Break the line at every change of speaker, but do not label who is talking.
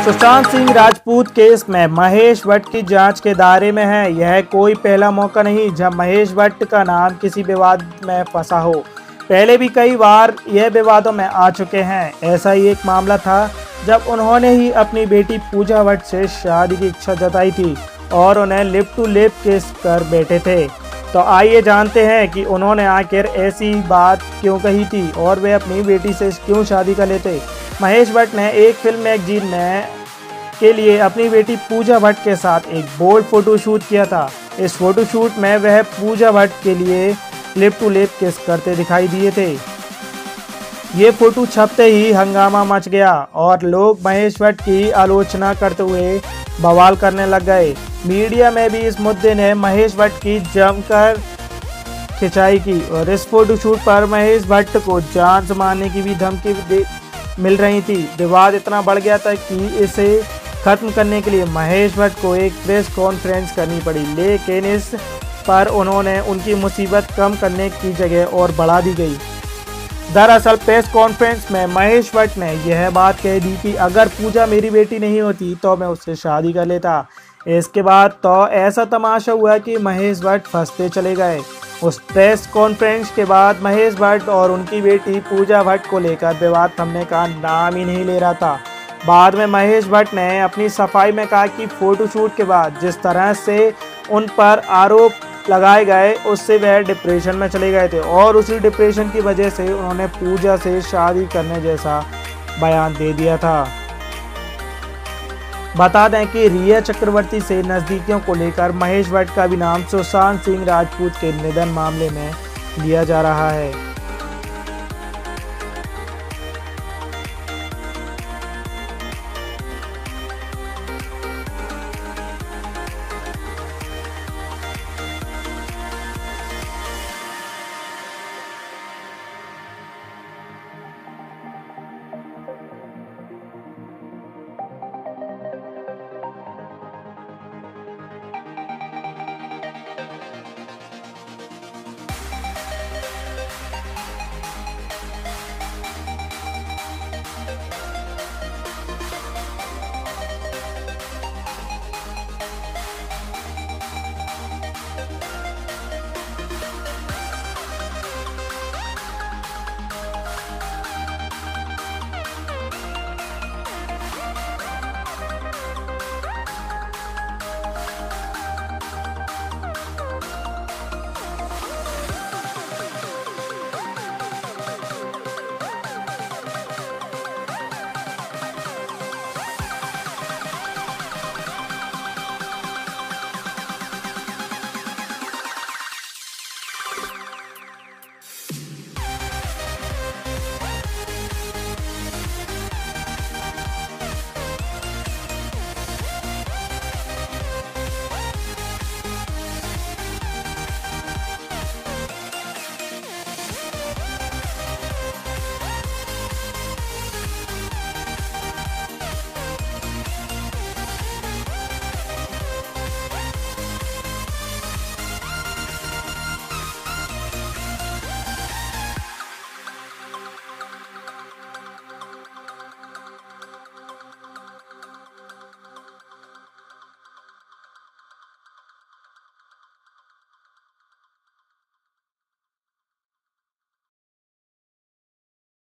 Sushant Singh Rajput case में महेश भट्ट की जांच के दायरे में है। यह कोई पहला मौका नहीं जब महेश भट्ट का नाम किसी विवाद में फंसा हो। पहले भी कई बार यह विवादों में आ चुके हैं। ऐसा ही एक मामला था जब उन्होंने ही अपनी बेटी पूजा भट्ट से शादी की इच्छा जताई थी और उन्हें लिप टू लिप किस कर बैठे थे। तो आइए जानते हैं कि उन्होंने आखिर ऐसी बात क्यों कही थी और वे अपनी बेटी से क्यों शादी कर लेते। महेश भट्ट ने एक फिल्म मैगजीन में के लिए अपनी बेटी पूजा भट्ट के साथ एक बोल्ड फोटोशूट किया था। इस फोटोशूट में वह पूजा भट्ट के लिए लिप टू लिप किस करते दिखाई दिए थे। ये फोटो छपते ही हंगामा मच गया और लोग महेश भट्ट की आलोचना करते हुए बवाल करने लग गए। मीडिया में भी इस मुद्दे ने महेश भट्ट की जमकर खिंचाई की और इस फोटोशूट पर महेश भट्ट को जान से मारने की भी धमकी मिल रही थी। विवाद इतना बढ़ गया था कि इसे खत्म करने के लिए महेश भट्ट को एक प्रेस कॉन्फ्रेंस करनी पड़ी, लेकिन इस पर उन्होंने उनकी मुसीबत कम करने की जगह और बढ़ा दी गई। दरअसल प्रेस कॉन्फ्रेंस में महेश भट्ट ने यह बात कह दी कि अगर पूजा मेरी बेटी नहीं होती तो मैं उससे शादी कर लेता। इसके बाद तो ऐसा तमाशा हुआ कि महेश भट्ट फंसते चले गए। उस प्रेस कॉन्फ्रेंस के बाद महेश भट्ट और उनकी बेटी पूजा भट्ट को लेकर विवाद थमने का नाम ही नहीं ले रहा था। बाद में महेश भट्ट ने अपनी सफाई में कहा कि फोटोशूट के बाद जिस तरह से उन पर आरोप लगाए गए उससे वह डिप्रेशन में चले गए थे और उसी डिप्रेशन की वजह से उन्होंने पूजा से शादी करने जैसा बयान दे दिया था। बता दें कि रिया चक्रवर्ती से नज़दीकियों को लेकर महेश भट्ट का भी नाम सुशांत सिंह राजपूत के निधन मामले में लिया जा रहा है।